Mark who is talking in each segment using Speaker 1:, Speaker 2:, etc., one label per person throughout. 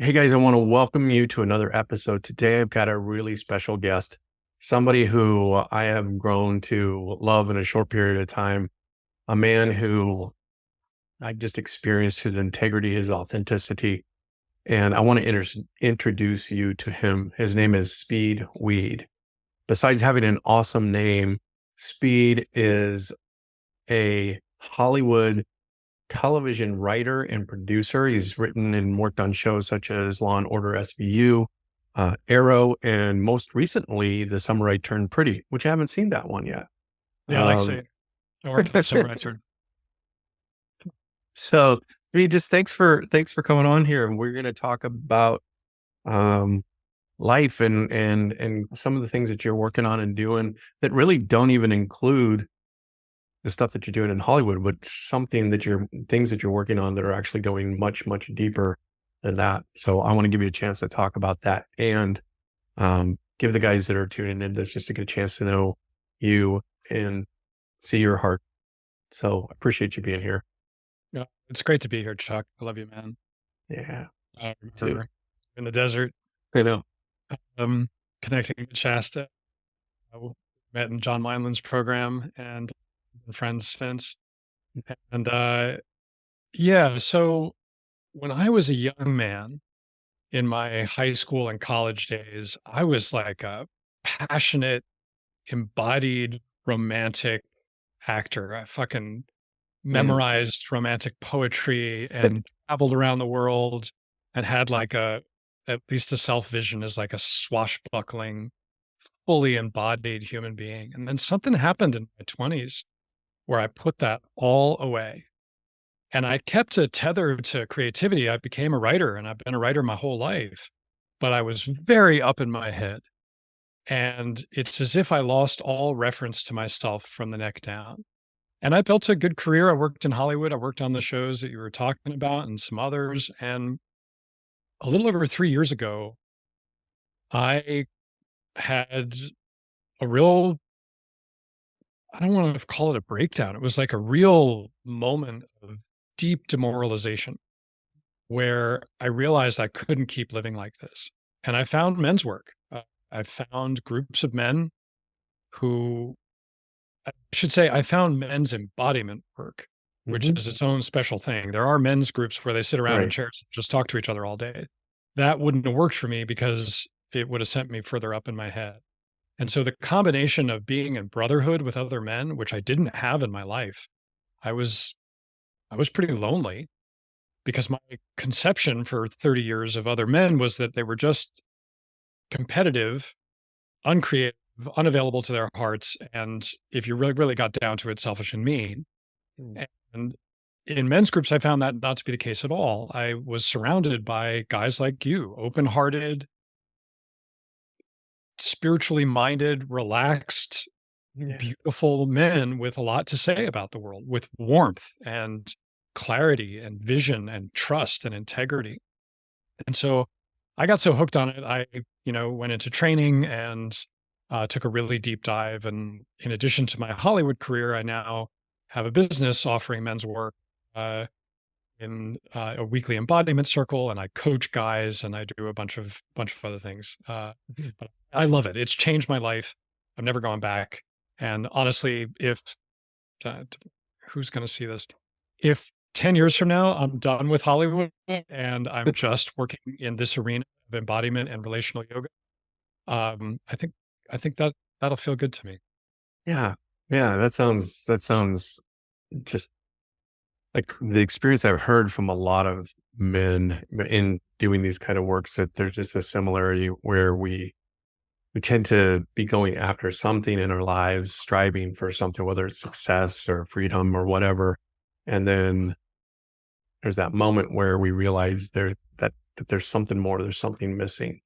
Speaker 1: Hey guys, I want to welcome you to another episode. Today I've got a really special guest, somebody who I have grown to love in a short period of time, a man who I've just experienced his integrity, his authenticity, and I want to introduce you to him. His name is Speed Weed. Besides having an awesome name, Speed is a Hollywood television writer and producer. He's written and worked on shows such as Law and Order SVU, Arrow, and most recently, The Summer I Turned Pretty, which I haven't seen that one yet.
Speaker 2: Yeah, I like say I worked on Summer Answered.
Speaker 1: So, just thanks for coming on here, and we're going to talk about um, life and some of the things that you're working on and doing that really don't even include the stuff that you're doing in Hollywood, but things that you're working on that are actually going much, much deeper than that. So I want to give you a chance to talk about that and give the guys that are tuning in this just to get a chance to know you and see your heart. So I appreciate you being here.
Speaker 2: Yeah, it's great to be here, Chuck. I love you, man.
Speaker 1: Yeah,
Speaker 2: I
Speaker 1: too.
Speaker 2: remember in the desert,
Speaker 1: I know.
Speaker 2: um, connecting with Shasta. Met in John Wineland's program and been friends since. And yeah, so when I was a young man in my high school and college days, I was like a passionate, embodied, romantic actor. I fucking
Speaker 1: Mm.
Speaker 2: memorized romantic poetry and traveled around the world and had like at least a self vision as like a swashbuckling, fully embodied human being. And then something happened in my 20s where I put that all away. And I kept a tether to creativity. I became a writer and I've been a writer my whole life, but I was very up in my head. And it's as if I lost all reference to myself from the neck down. And I built a good career. I worked in Hollywood. I worked on the shows that you were talking about and some others. And a little over 3 years ago, I had a real, I don't want to call it a breakdown. It was like a real moment of deep demoralization where I realized I couldn't keep living like this. And I found men's work. I found groups of men who, I should say, I found men's embodiment work, which
Speaker 1: Hmm.
Speaker 2: is its own special thing. There are men's groups where they sit around in
Speaker 1: Right.
Speaker 2: chairs and just talk to each other all day. That wouldn't have worked for me because it would have sent me further up in my head. And so the combination of being in brotherhood with other men, which I didn't have in my life, I was I was pretty lonely because my conception for 30 years of other men was that they were just competitive, uncreative, unavailable to their hearts, and if you really, really got down to it, selfish and mean.
Speaker 1: Mm.
Speaker 2: And in men's groups, I found that not to be the case at all. I was surrounded by guys like you, open hearted, spiritually minded, relaxed,
Speaker 1: Yeah.
Speaker 2: beautiful men with a lot to say about the world, with warmth and clarity and vision and trust and integrity. And so I got so hooked on it, went into training and took a really deep dive. And in addition to my Hollywood career, I now have a business offering men's work. In a weekly embodiment circle, and I coach guys, and I do a bunch of other things.
Speaker 1: Mhm.
Speaker 2: But I love it. It's changed my life. I'm never going back. And honestly, if uh, who's going to see this? If 10 years from now I'm done with Hollywood and I'm just working in this arena of embodiment and relational yoga, I think that that'll feel good to me.
Speaker 1: Yeah. Yeah. That sounds just like the experience I've heard from a lot of men in doing these kind of works, that there's just a similarity where we tend to be going after something in our lives, striving for something, whether it's success or freedom or whatever. And then there's that moment where we realize that there's something more, there's something missing.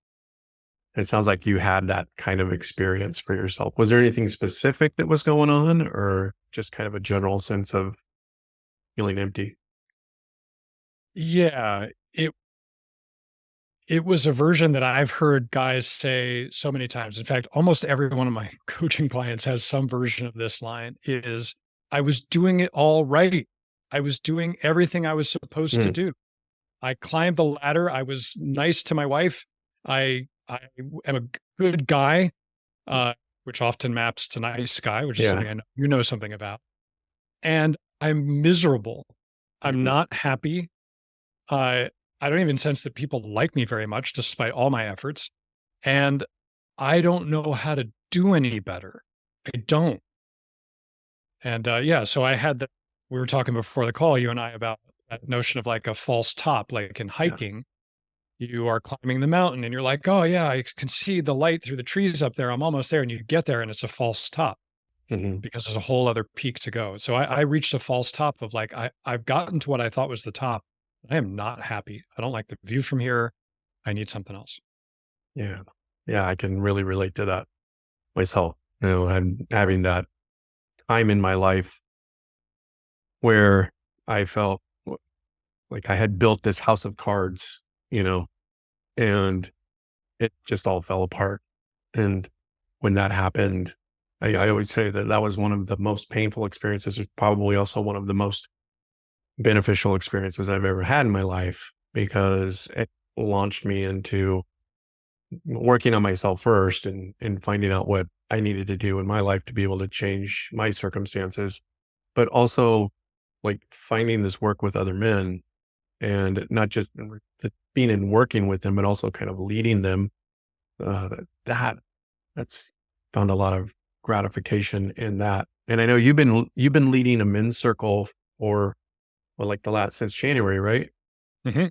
Speaker 1: It sounds like you had that kind of experience for yourself. Was there anything specific that was going on, or just kind of a general sense of feeling empty?
Speaker 2: Yeah, it was a version that I've heard guys say so many times. In fact, almost every one of my coaching clients has some version of this line is, I was doing it all right. I was doing everything I was supposed to
Speaker 1: Mm.
Speaker 2: do. I climbed the ladder. I was nice to my wife. I am a good guy, uh, which often maps to nice guy, which is
Speaker 1: Yeah.
Speaker 2: something I know you know something about. And I'm miserable. I'm
Speaker 1: Mhm.
Speaker 2: not happy. Uh, I don't even sense that people like me very much, despite all my efforts. And I don't know how to do any better. I don't. And yeah, so I had that. We were talking before the call, you and I, about that notion of like a false top, like in
Speaker 1: Yeah.
Speaker 2: hiking. You are climbing the mountain and you're like, oh, yeah, I can see the light through the trees up there. I'm almost there. And you get there and it's a false top
Speaker 1: Mhm.
Speaker 2: because there's a whole other peak to go. So I reached a false top of like, I've gotten to what I thought was the top. I am not happy. I don't like the view from here. I need something else.
Speaker 1: Yeah. Yeah, I can really relate to that myself. And having that time in my life where I felt like I had built this house of cards, you know, and it just all fell apart. And when that happened, I always say that that was one of the most painful experiences, was probably also one of the most beneficial experiences I've ever had in my life, because it launched me into working on myself first, and finding out what I needed to do in my life to be able to change my circumstances, but also like finding this work with other men, and not just being and working with them, but also kind of leading them. Uh, that that's found a lot of gratification in that. And I know you've been leading a men's circle for, well, like the last since January, right?
Speaker 2: Hmm.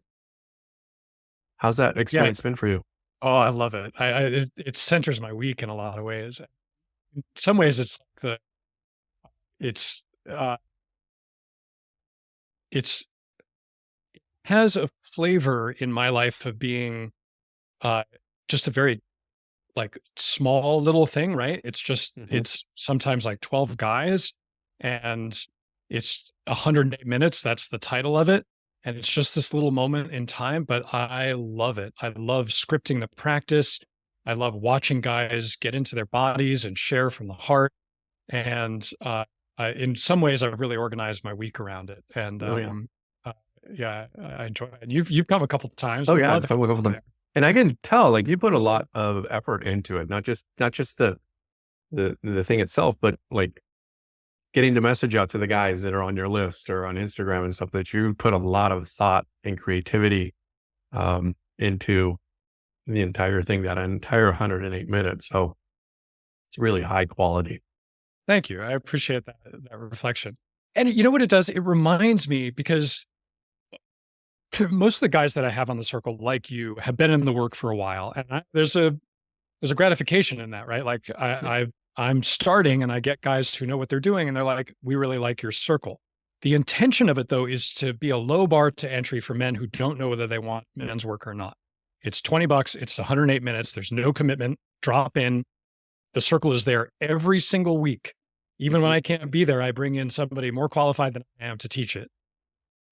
Speaker 1: How's that
Speaker 2: Yeah.
Speaker 1: experience been for you?
Speaker 2: Oh, I love it. It centers my week in a lot of ways. In some ways, it's like it's, uh, it's has a flavor in my life of being, uh, just a very like small little thing, right?
Speaker 1: Hmm.
Speaker 2: It's sometimes like 12 guys and it's 108 minutes. That's the title of it. And it's just this little moment in time, but I love it. I love scripting the practice. I love watching guys get into their bodies and share from the heart. And in some ways, I've really organized my week around it. And
Speaker 1: Oh yeah.
Speaker 2: uh, yeah, I enjoy it. And you've come a couple of times.
Speaker 1: Oh
Speaker 2: Would
Speaker 1: yeah.
Speaker 2: love
Speaker 1: I've
Speaker 2: to
Speaker 1: come a couple
Speaker 2: be
Speaker 1: times.
Speaker 2: there.
Speaker 1: And I can tell, like, you put a lot of effort into it, not just the thing itself, but like getting the message out to the guys that are on your list or on Instagram and stuff, that you put a lot of thought and creativity into the entire thing, that entire 108 minutes. So it's really high quality.
Speaker 2: Thank you. I appreciate that reflection. And you know what it does? It reminds me because most of the guys that I have on the circle, like you, have been in the work for a while, and there's a gratification in that, right? Like
Speaker 1: Yeah.
Speaker 2: I'm starting, and I get guys who know what they're doing, and they're like, "We really like your circle." The intention of it, though, is to be a low bar to entry for men who don't know whether they want men's work or not. It's $20. It's 108 minutes. There's no commitment. Drop in. The circle is there every single week. Even when
Speaker 1: Mhm.
Speaker 2: I can't be there, I bring in somebody more qualified than I am to teach it.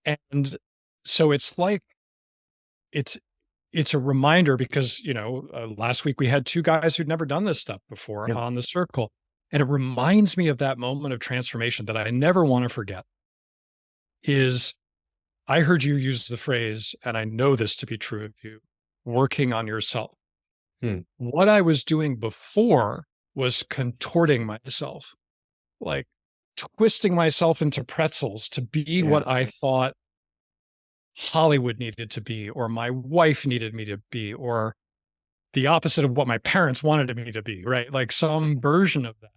Speaker 2: And so it's like it's it's a reminder because, last week we had 2 guys who'd never done this stuff before
Speaker 1: Yeah.
Speaker 2: on the circle, and it reminds me of that moment of transformation that I never wanna forget, is I heard you use the phrase, and I know this to be true of you, "working on yourself."
Speaker 1: Hmm.
Speaker 2: What I was doing before was contorting myself, like twisting myself into pretzels to be
Speaker 1: Yeah.
Speaker 2: what I thought Hollywood needed to be, or my wife needed me to be, or the opposite of what my parents wanted me to be, right? Like some version of that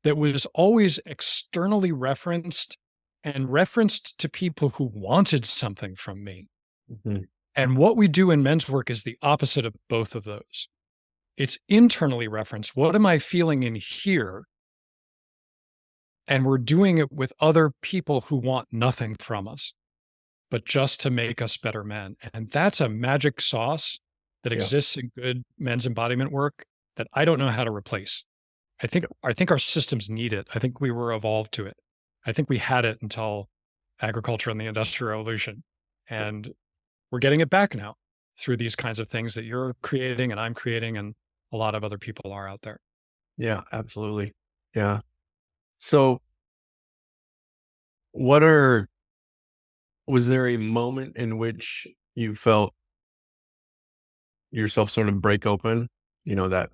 Speaker 2: that was always externally referenced and referenced to people who wanted something from me.
Speaker 1: Mhm.
Speaker 2: And what we do in men's work is the opposite of both of those. It's internally referenced. What am I feeling in here? And we're doing it with other people who want nothing from us, but just to make us better men. And that's a magic sauce that
Speaker 1: Yeah.
Speaker 2: exists in good men's embodiment work that I don't know how to replace. I think our systems need it. I think we were evolved to it. I think we had it until agriculture and the industrial revolution. And we're getting it back now through these kinds of things that you're creating and I'm creating and a lot of other people are out there.
Speaker 1: Yeah, absolutely. Yeah. So what are was there a moment in which you felt yourself sort of break open, that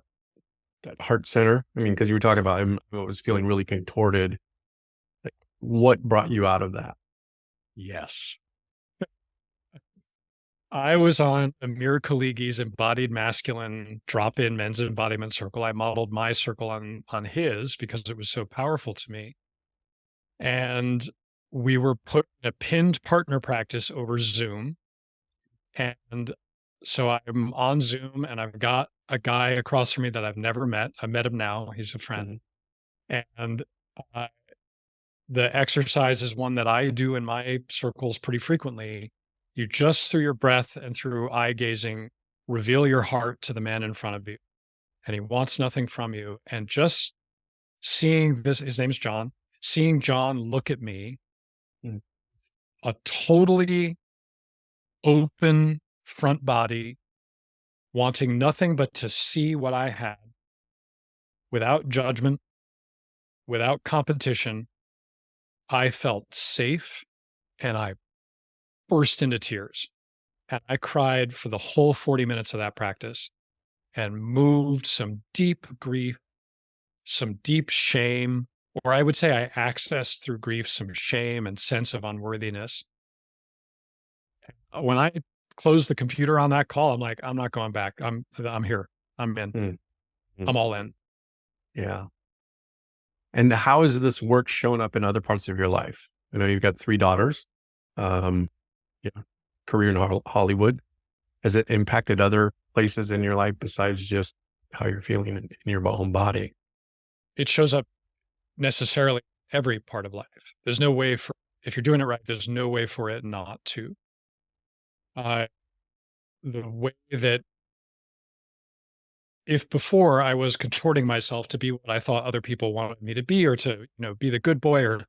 Speaker 1: heart center? I mean, because you were talking about I was feeling really contorted. Like, what brought you out of that?
Speaker 2: Yes. I was on Amir Khaligi's Embodied Masculine drop-in men's embodiment circle. I modeled my circle on his because it was so powerful to me. And we were put in a pinned partner practice over Zoom. And so I'm on Zoom and I've got a guy across from me that I've never met. I met him now. He's a friend.
Speaker 1: Mhm.
Speaker 2: And uh, the exercise is one that I do in my circles pretty frequently. You just through your breath and through eye gazing, reveal your heart to the man in front of you. And he wants nothing from you. And just seeing this, his name's John, seeing John look at me,
Speaker 1: Mm.
Speaker 2: a totally open front body, wanting nothing but to see what I had without judgment, without competition. I felt safe and I burst into tears. And I cried for the whole 40 minutes of that practice and moved some deep grief, some deep shame, or I would say I accessed through grief some shame and sense of unworthiness. When I closed the computer on that call, I'm like, I'm not going back. I'm here. I'm in.
Speaker 1: Mm. Mm.
Speaker 2: I'm all in.
Speaker 1: Yeah. And how has this work shown up in other parts of your life? I know you've got 3 daughters, um, yeah, career in Hollywood. Has it impacted other places in your life besides just how you're feeling in your own body?
Speaker 2: It shows up necessarily every part of life. There's no way for if you're doing it right, there's no way for it not to. Uh, the way that if before I was contorting myself to be what I thought other people wanted me to be, or to, be the good boy or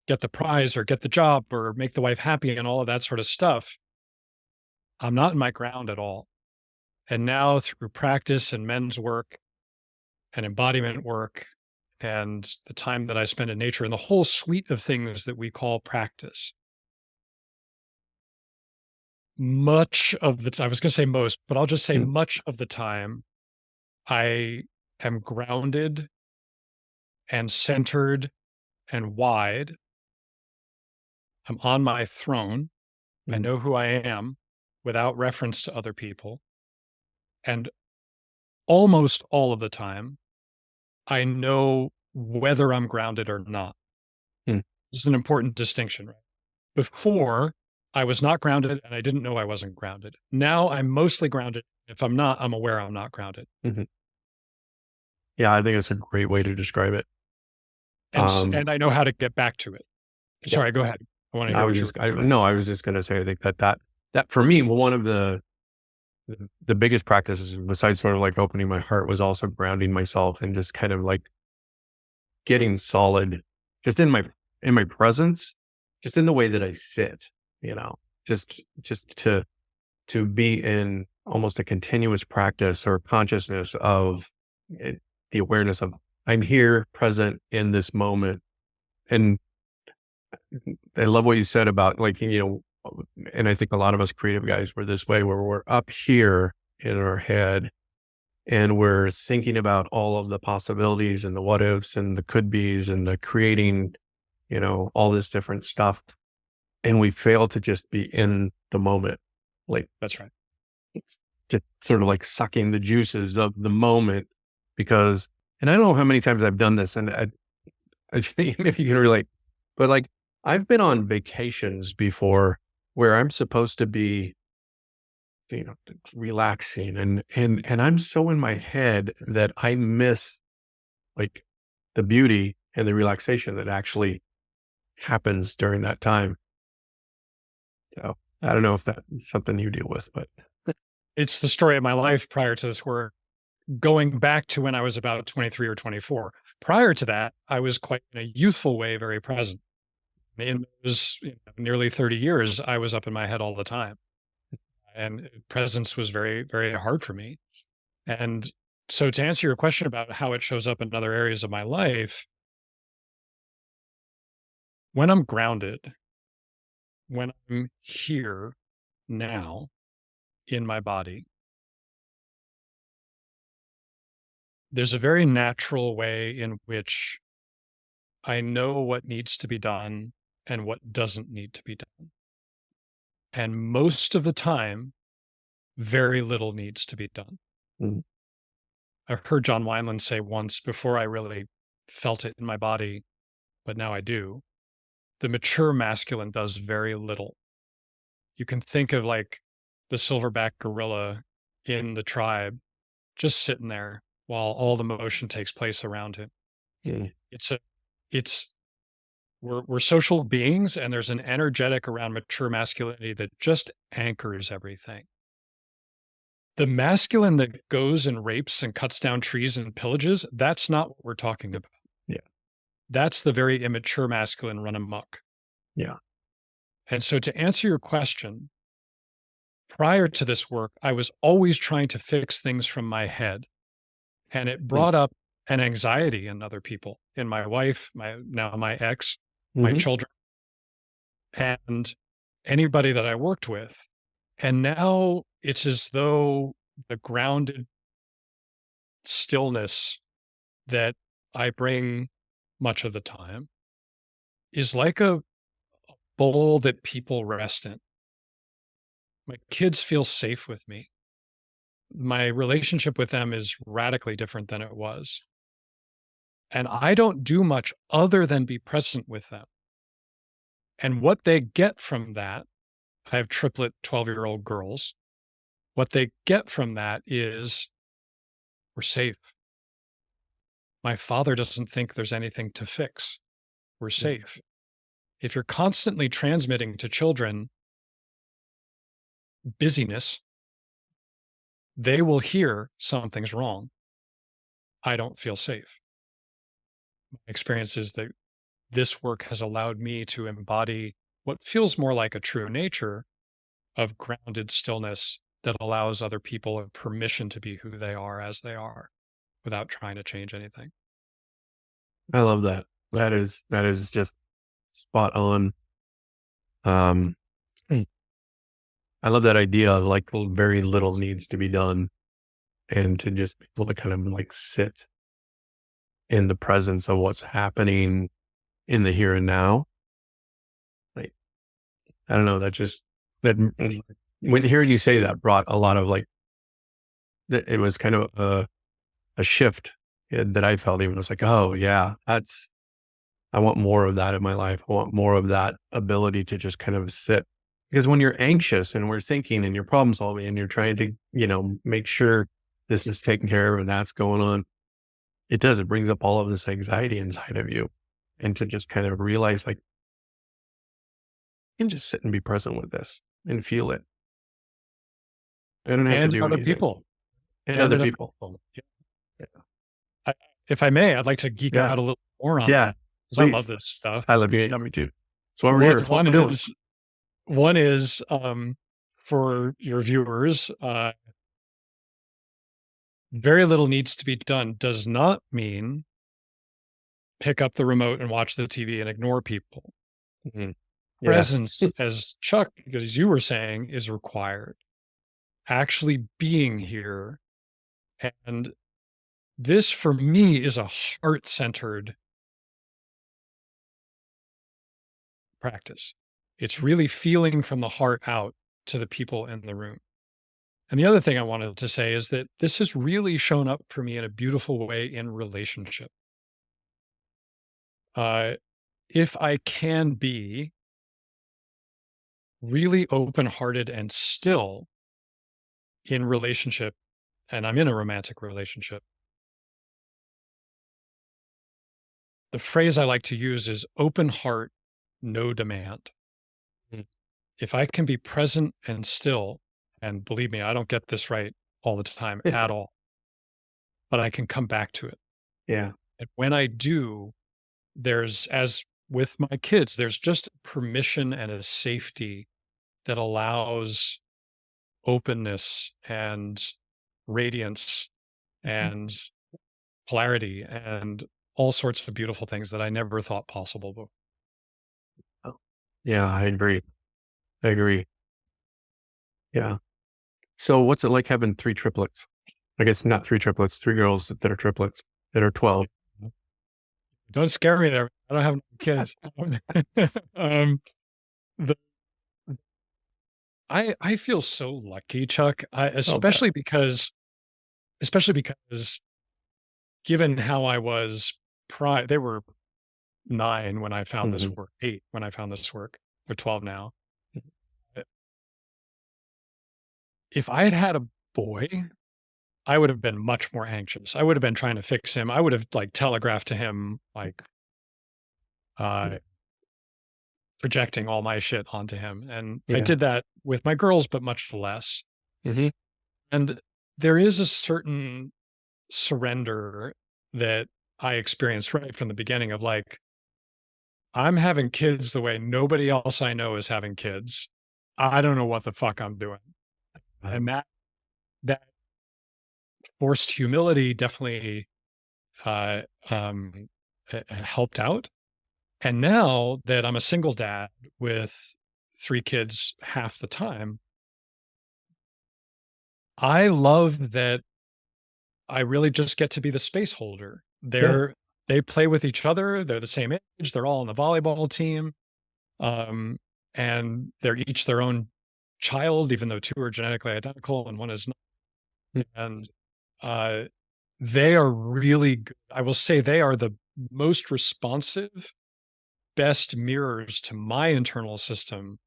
Speaker 2: get the prize or get the job or make the wife happy and all of that sort of stuff, I'm not in my ground at all. And now through practice and men's work and embodiment work and the time that I spend in nature and the whole suite of things that we call practice, much of the I was going to say most, but I'll just say
Speaker 1: Mm.
Speaker 2: much of the time, I am grounded and centered and wide. I'm on my throne. I
Speaker 1: Mm.
Speaker 2: know who I am without reference to other people. And almost all of the time, I know whether I'm grounded or not.
Speaker 1: Mm.
Speaker 2: This is an important distinction, right? Before, I was not grounded and I didn't know I wasn't grounded. Now I'm mostly grounded. If I'm not, I'm aware I'm not grounded.
Speaker 1: Mhm. Yeah, I think it's a great way to describe it.
Speaker 2: And I know how to get back to it.
Speaker 1: Yeah,
Speaker 2: Sorry, go ahead. I want to
Speaker 1: I
Speaker 2: hear
Speaker 1: was
Speaker 2: what you
Speaker 1: just,
Speaker 2: were saying.
Speaker 1: no, I was just going to say, I think that for me, one of the biggest practices besides sort of like opening my heart was also grounding myself and just kind of like getting solid just in my presence, just in the way that I sit, just to be in almost a continuous practice or consciousness of it, the awareness of I'm here present in this moment. And I love what you said about like, and I think a lot of us creative guys were this way where we're up here in our head and we're thinking about all of the possibilities and the what ifs and the could be's and the creating, all this different stuff. And we fail to just be in the moment, like
Speaker 2: That's right.
Speaker 1: just sort of like sucking the juices of the moment because, and I don't know how many times I've done this and I think maybe you can relate, but like I've been on vacations before where I'm supposed to be, relaxing and I'm so in my head that I miss like the beauty and the relaxation that actually happens during that time. So I don't know if that's something you deal with, but
Speaker 2: It's the story of my life prior to this work, going back to when I was about 23 or 24. Prior to that, I was quite in a youthful way, very present. In those nearly 30 years, I was up in my head all the time. And presence was very, very hard for me. And so to answer your question about how it shows up in other areas of my life, when I'm grounded, when I'm here now, in my body, there's a very natural way in which I know what needs to be done and what doesn't need to be done. And most of the time, very little needs to be done.
Speaker 1: Mm.
Speaker 2: I've heard John Wineland say once before I really felt it in my body, but now I do. The mature masculine does very little. You can think of like the silverback gorilla in the tribe just sitting there while all the motion takes place around him.
Speaker 1: Yeah.
Speaker 2: It's a it's we're social beings, and there's an energetic around mature masculinity that just anchors everything. The masculine that goes and rapes and cuts down trees and pillages, that's not what we're talking about.
Speaker 1: Yeah.
Speaker 2: That's the very immature masculine run amok.
Speaker 1: Yeah.
Speaker 2: And so to answer your question, prior to this work, I was always trying to fix things from my head. And it
Speaker 1: Mm.
Speaker 2: brought up an anxiety in other people, in my wife, my ex, my
Speaker 1: Mhm.
Speaker 2: children, and anybody that I worked with. And now it's as though the grounded stillness that I bring much of the time is like a bowl that people rest in. My kids feel safe with me. My relationship with them is radically different than it was. And I don't do much other than be present with them. And what they get from that, I have triplet 12-year-old girls. What they get from that is we're safe. My father doesn't think there's anything to fix. We're
Speaker 1: Yeah.
Speaker 2: safe. If you're constantly transmitting to children busyness, they will hear something's wrong. I don't feel safe. My experience is that this work has allowed me to embody what feels more like a true nature of grounded stillness that allows other people a permission to be who they are as they are without trying to change anything.
Speaker 1: I love that. That is just spot on. Um, Mm. I love that idea of like very little needs to be done and to just be able to kind of like sit in the presence of what's happening in the here and now. Like, I don't know, when hearing you say that brought a lot of like, it was kind of a shift that I felt. Even it was like, oh yeah, I want more of that in my life. I want more of that ability to just kind of sit. Because when you're anxious and we're thinking and you're problem solving and you're trying to, make sure this is taken care of and that's going on, it brings up all of this anxiety inside of you. And to just kind of realize like, you can just sit and be present with this and feel it. I don't have to
Speaker 2: And
Speaker 1: do
Speaker 2: other
Speaker 1: anything.
Speaker 2: people.
Speaker 1: And
Speaker 2: And
Speaker 1: other
Speaker 2: in other
Speaker 1: people.
Speaker 2: people. Yeah.
Speaker 1: Yeah.
Speaker 2: If I may, I'd like to geek
Speaker 1: Yeah.
Speaker 2: out a little more on
Speaker 1: Yeah.
Speaker 2: that because I love
Speaker 1: Please.
Speaker 2: this stuff.
Speaker 1: I love you. Yeah, me too. That's why we're here. That's what
Speaker 2: One
Speaker 1: we're doing.
Speaker 2: is one is for your viewers, very little needs to be done does not mean pick up the remote and watch the TV and ignore people.
Speaker 1: Mhm. Yes.
Speaker 2: Presence, as Chuck, as you were saying, is required. Actually being here. And this for me is a heart-centered practice. It's really feeling from the heart out to the people in the room. And the other thing I wanted to say is that this has really shown up for me in a beautiful way in relationship. Uh, if I can be really open hearted and still in relationship, and I'm in a romantic relationship, the phrase I like to use is open heart, no demand.
Speaker 1: Mm.
Speaker 2: If I can be present and still, and believe me, I don't get this right all the time at all, but I can come back to it.
Speaker 1: Yeah.
Speaker 2: And when I do, there's, as with my kids, there's just permission and a safety that allows openness and radiance
Speaker 1: Mhm.
Speaker 2: and polarity and all sorts of beautiful things that I never thought possible before.
Speaker 1: Oh, yeah, I agree. I agree. Yeah. So what's it like having three triplets? I guess not three triplets, three girls that are triplets that are 12.
Speaker 2: Don't scare me there. I don't have kids. um, the, I feel so lucky, Chuck,
Speaker 1: Oh, bet.
Speaker 2: especially because given how I was they were 9 when I found this
Speaker 1: Hmm.
Speaker 2: work, 8 when I found this work. They're 12 now. Uh, If I had had a boy, I would have been much more anxious. I would have been trying to fix him. I would have like telegraphed to him, like uh, projecting all my shit onto him. And I
Speaker 1: Yeah.
Speaker 2: did that with my girls, but much less.
Speaker 1: Hmm.
Speaker 2: And there is a certain surrender that I experienced right from the beginning of like, I'm having kids the way nobody else I know is having kids. I don't know what the fuck I'm doing. And that forced humility definitely uh, um, helped out. And now that I'm a single dad with 3 kids half the time, I love that I really just get to be the space holder.
Speaker 1: Yeah.
Speaker 2: They play with each other. They're the same age. They're all on the volleyball team. Um, and they're each their own child, even though 2 are genetically identical and 1 is not. And uh, they are really good. I will say they are the most responsive, best mirrors to my internal system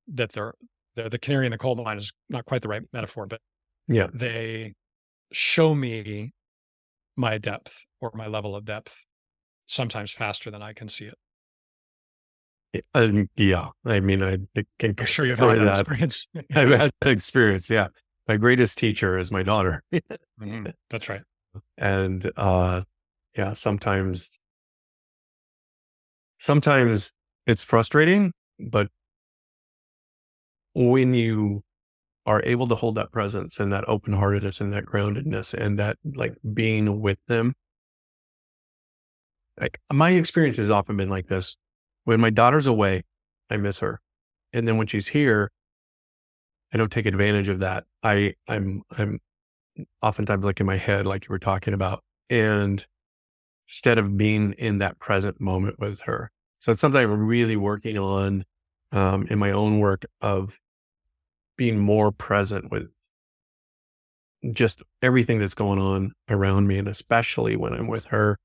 Speaker 2: that they're the canary in the coal mine is not quite the right metaphor, but
Speaker 1: Yeah.
Speaker 2: they show me my depth or my level of depth sometimes faster than I can see it.
Speaker 1: Yeah. I mean, I can
Speaker 2: I'm sure you've
Speaker 1: go
Speaker 2: had
Speaker 1: to
Speaker 2: that
Speaker 1: that.
Speaker 2: experience.
Speaker 1: I've had that experience. Yeah. My greatest teacher is my daughter.
Speaker 2: Mhm. That's right.
Speaker 1: And yeah, sometimes it's frustrating, but when you are able to hold that presence and that open heartedness and that groundedness and that like being with them, like my experience has often been like this. When my daughter's away, I miss her. And then when she's here, I don't take advantage of that. I'm oftentimes like in my head, like you were talking about, and instead of being in that present moment with her. So it's something I'm really working on in my own work of being more present with just everything that's going on around me, and especially when I'm with her,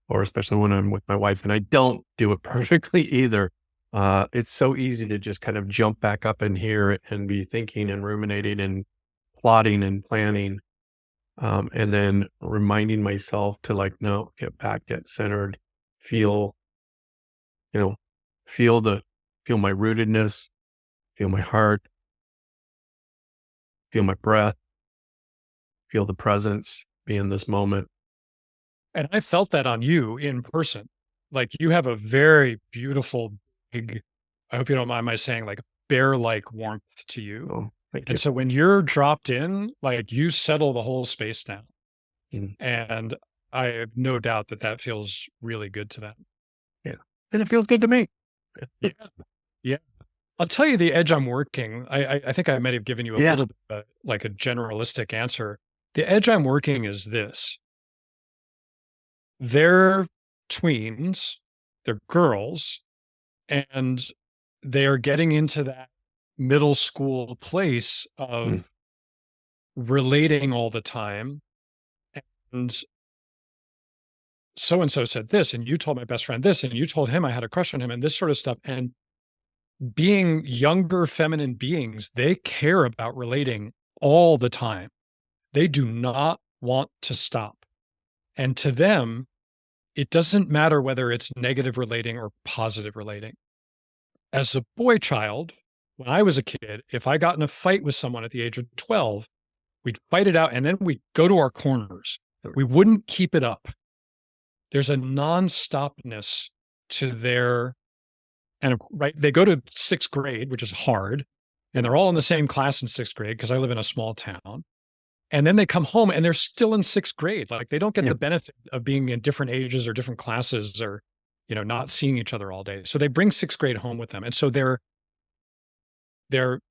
Speaker 1: or especially when I'm with my wife. And I don't do it perfectly either. It's so easy to just kind of jump back up in here and be thinking and ruminating and plotting and planning, and then reminding myself to like, no, get back, get centered, feel, you know, feel the, feel my rootedness, feel my heart, feel my breath, feel the presence, be in this moment.
Speaker 2: And I felt that on you in person. Like you have a very beautiful, big, I hope you don't mind my saying, like bear-like warmth to you.
Speaker 1: So thank
Speaker 2: And
Speaker 1: you.
Speaker 2: so when you're dropped in, like you settle the whole space down.
Speaker 1: Mm,
Speaker 2: And I have no doubt that that feels really good to them.
Speaker 1: yeah. And it feels good to me.
Speaker 2: Yeah. Yeah. I'll tell you the edge I'm working. I think I might have given you a
Speaker 1: Yeah.
Speaker 2: little bit like a generalistic answer. The edge I'm working is this. They're tweens, they're girls, and they are getting into that middle school place
Speaker 1: Mm,
Speaker 2: of relating all the time. And so and so said this, and you told my best friend this, and you told him I had a crush on him, and this sort of stuff. And being younger feminine beings, they care about relating all the time. They do not want to stop. And to them, it doesn't matter whether it's negative relating or positive relating. As a boy child, when I was a kid, if I got in a fight with someone at the age of 12, we'd fight it out and then we'd go to our corners. We wouldn't keep it up. There's a non-stopness to their, and right, they go to 6th grade, which is hard, and they're all in the same class in 6th grade because I live in a small town. And then they come home and they're still in 6th grade. Like they don't get
Speaker 1: yeah.
Speaker 2: the benefit of being in different ages or different classes or, not seeing each other all day. So they bring 6th grade home with them. And so they're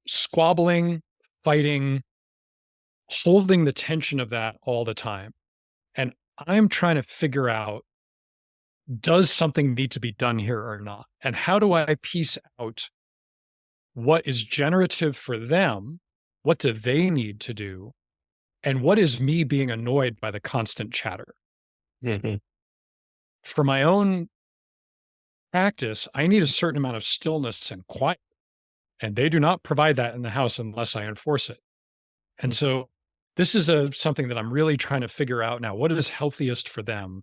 Speaker 2: squabbling, fighting, holding the tension of that all the time. And I'm trying to figure out, does something need to be done here or not? And how do I piece out what is generative for them? What do they need to do? And what is me being annoyed by the constant chatter?
Speaker 1: Mhm.
Speaker 2: For my own practice, I need a certain amount of stillness and quiet. And they do not provide that in the house unless I enforce it. And so this is something that I'm really trying to figure out now. What is healthiest for them?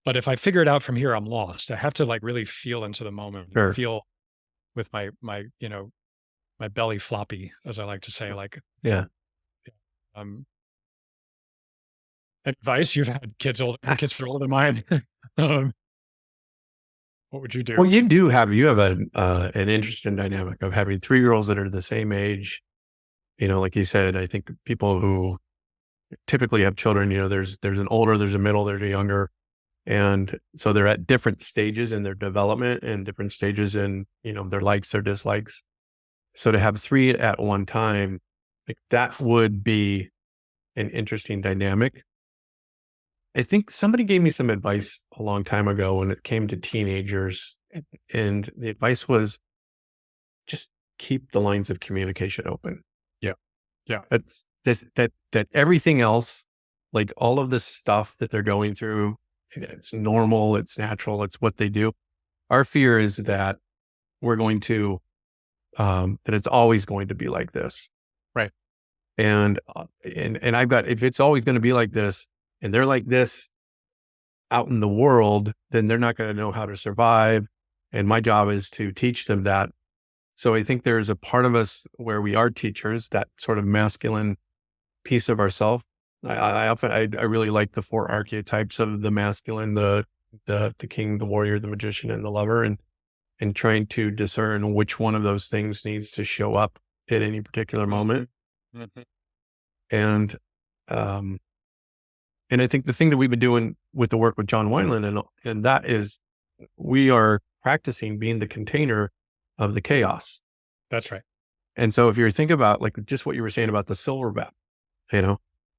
Speaker 2: But if I figure it out from here, I'm lost. I have to like really feel into the moment,
Speaker 1: Sure.
Speaker 2: feel with my my belly floppy, as I like to say. Like,
Speaker 1: Yeah.
Speaker 2: um, advice, you've had kids older, kids are older than mine. um, what would you do?
Speaker 1: Well, you have an interesting dynamic of having 3 girls that are the same age. Like you said, I think people who typically have children, there's an older, there's a middle, there's a younger. And so they're at different stages in their development and different stages in, their likes, their dislikes. So to have 3 at one time, like that would be an interesting dynamic. I think somebody gave me some advice a long time ago when it came to teenagers. And the advice was just keep the lines of communication open.
Speaker 2: Yeah. Yeah.
Speaker 1: That's this, that everything else, like all of this stuff that they're going through, it's normal, it's natural, it's what they do. Our fear is that we're going to, that it's always going to be like this.
Speaker 2: Right.
Speaker 1: And I've got, if it's always going to be like this and they're like this out in the world, then they're not going to know how to survive. And my job is to teach them that. So I think there's a part of us where we are teachers, that sort of masculine piece of ourselves. I really like the 4 archetypes of the masculine, the king, the warrior, the magician, and the lover, and trying to discern which one of those things needs to show up at any particular moment.
Speaker 2: Mm-hmm.
Speaker 1: And I think the thing that we've been doing with the work with John Wineland and that is we are practicing being the container of the chaos.
Speaker 2: That's right.
Speaker 1: And so if you think about like just what you were saying about the silverback,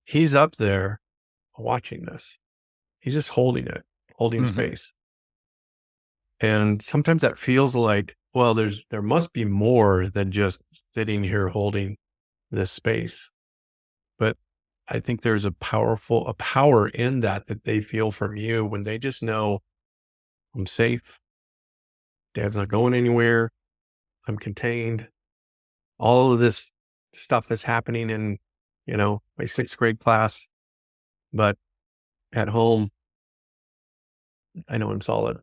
Speaker 1: he's up there watching this. He's just holding it, holding space. And sometimes that feels like, well, there must be more than just sitting here holding this space. But I think there's a power in that they feel from you when they just know I'm safe. Dad's not going anywhere. I'm contained. All of this stuff is happening in, my 6th grade class, but at home, I know I'm solid.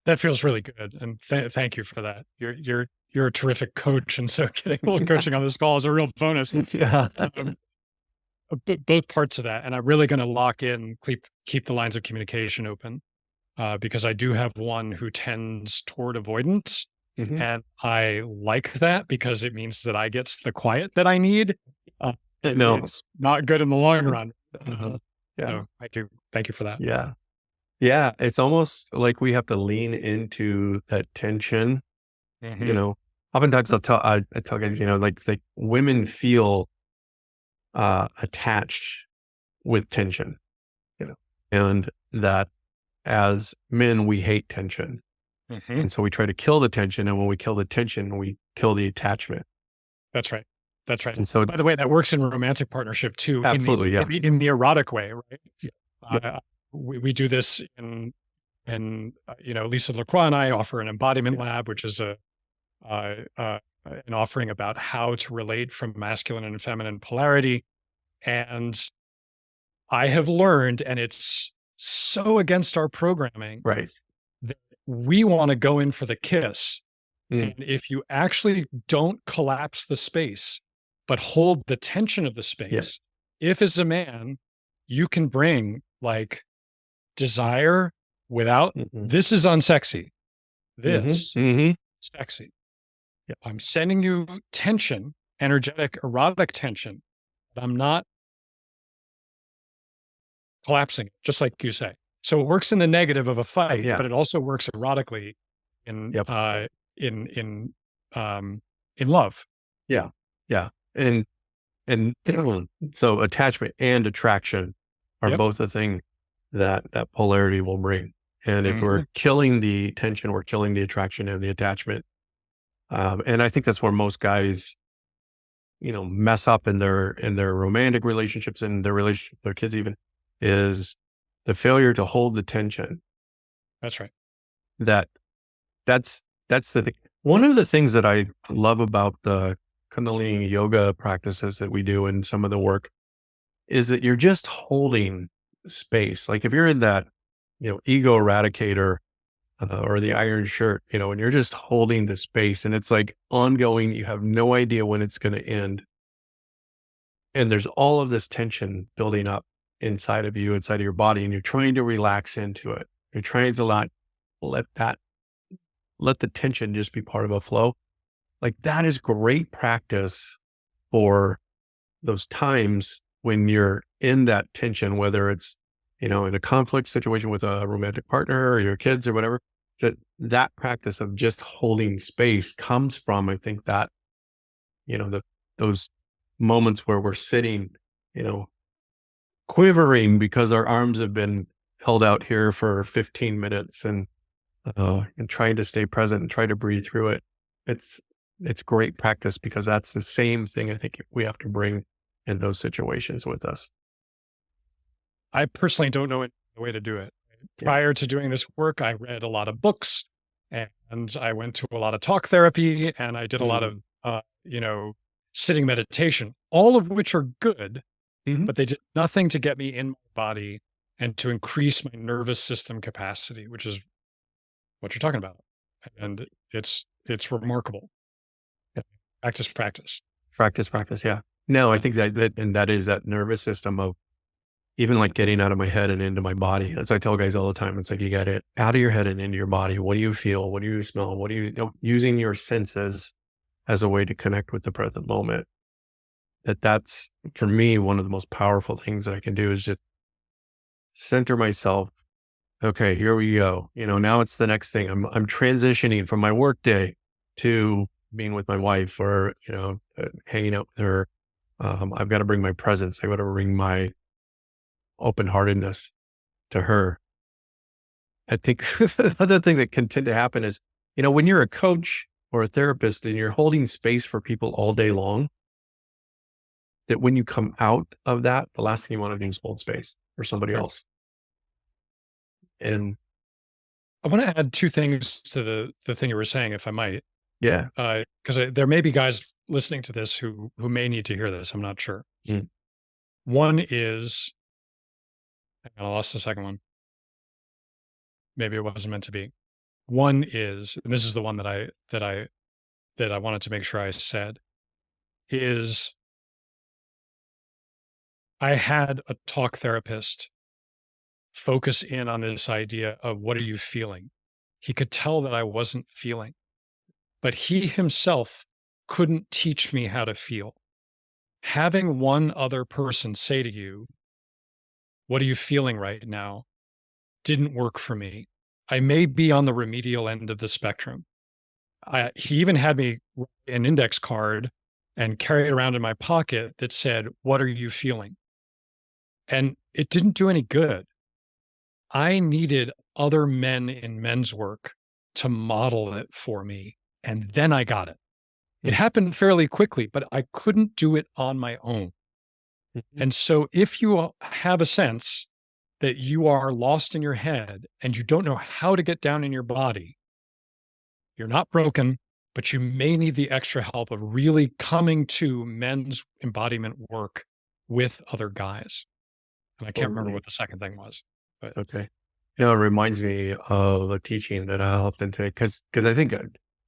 Speaker 2: That feels really good. And thank you for that. You're a terrific coach. And so getting a little coaching on this call is a real bonus.
Speaker 1: Yeah.
Speaker 2: Both parts of that. And I'm really going to lock in, keep the lines of communication open, because I do have one who tends toward avoidance. And I like that because it means that I get the quiet that I need.
Speaker 1: No,
Speaker 2: it's not good in the long run.
Speaker 1: Yeah.
Speaker 2: So thank you for that.
Speaker 1: Yeah. Yeah. It's almost like we have to lean into that tension. Oftentimes I tell guys, like women feel attached with tension, and that as men, we hate tension. And so we try to kill the tension. And when we kill the tension, we kill the attachment.
Speaker 2: That's right. That's right.
Speaker 1: And so,
Speaker 2: by the way, that works in romantic partnership too.
Speaker 1: Absolutely.
Speaker 2: In the erotic way, right?
Speaker 1: Yeah.
Speaker 2: We do this in Lisa Lacroix and I offer an embodiment lab, which is an offering about how to relate from masculine and feminine polarity. And I have learned, and it's so against our programming,
Speaker 1: right,
Speaker 2: that we want to go in for the kiss. And if you actually don't collapse the space, but hold the tension of the space, if as a man, you can bring like desire without, this is unsexy. This sexy. Yep. I'm sending you tension, energetic, erotic tension, but I'm not collapsing it, just like you say. So it works in the negative of a fight, but it also works erotically in love.
Speaker 1: Yeah. Yeah. And And so attachment and attraction are
Speaker 2: Yep.
Speaker 1: both a thing that polarity will bring. And if we're
Speaker 2: Mhm.
Speaker 1: killing the tension, we're killing the attraction and the attachment. And I think that's where most guys, mess up in their romantic relationships and their relationship with their kids even, is the failure to hold the tension.
Speaker 2: That's right.
Speaker 1: That that's the thing. One of the things that I love about the Kundalini yoga practices that we do and some of the work is that you're just holding space. Like if you're in that, ego eradicator or the iron shirt, and you're just holding the space and it's like ongoing. You have no idea when it's going to end. And there's all of this tension building up inside of you, inside of your body, and you're trying to relax into it. You're trying to not let that, let the tension just be part of a flow. Like that is great practice for those times when you're in that tension, whether it's, in a conflict situation with a romantic partner or your kids or whatever, that practice of just holding space comes from, I think that, those moments where we're sitting, you know, quivering because our arms have been held out here for 15 minutes and trying to stay present and try to breathe through it. It's it's great practice because that's the same thing I think we have to bring in those situations with us.
Speaker 2: I personally don't know any way to do it.
Speaker 1: Yeah.
Speaker 2: Prior to doing this work, I read a lot of books and I went to a lot of talk therapy and I did a lot of,
Speaker 1: Mm.
Speaker 2: sitting meditation, all of which are good,
Speaker 1: Mhm.
Speaker 2: but they did nothing to get me in my body and to increase my nervous system capacity, which is what you're talking about. And it's remarkable.
Speaker 1: Yeah.
Speaker 2: Practice, practice.
Speaker 1: Practice, practice. Yeah. No, I
Speaker 2: Yeah.
Speaker 1: think and that is that nervous system of even like getting out of my head and into my body. As I tell guys all the time, it's like you got it out of your head and into your body. What do you feel? What do you smell? What do using your senses as a way to connect with the present moment. That's for me one of the most powerful things that I can do is just center myself. Okay, here we go. Now it's the next thing. I'm transitioning from my work day to being with my wife or, hanging out with her. I've got to bring my presence. I got to bring my open heartedness to her. I think the other thing that can tend to happen is, when you're a coach or a therapist and you're holding space for people all day long, that when you come out of that, the last thing you want to do is hold space for somebody
Speaker 2: Sure.
Speaker 1: else. And
Speaker 2: I want to add two things to the thing you were saying, if I might.
Speaker 1: yeah.
Speaker 2: Because there may be guys listening to this who may need to hear this. I'm not sure.
Speaker 1: Mm.
Speaker 2: One is, hang on, I lost the second one. Maybe it wasn't meant to be. One is, and this is the one that I wanted to make sure I said, is I had a talk therapist focus in on this idea of what are you feeling? He could tell that I wasn't feeling, but he himself couldn't teach me how to feel. Having one other person say to you, what are you feeling right now? Didn't work for me. I may be on the remedial end of the spectrum. He even had me write an index card and carry it around in my pocket that said, what are you feeling? And it didn't do any good. I needed other men in men's work to model it for me. And then I got it. It
Speaker 1: Mm.
Speaker 2: happened fairly quickly, but I couldn't do it on my own.
Speaker 1: Mhm.
Speaker 2: And so if you have a sense that you are lost in your head and you don't know how to get down in your body, you're not broken, but you may need the extra help of really coming to men's embodiment work with other guys. And I can't remember
Speaker 1: Totally.
Speaker 2: what the second thing was, but
Speaker 1: Okay.
Speaker 2: yeah.
Speaker 1: It reminds me of a teaching that I often take because I think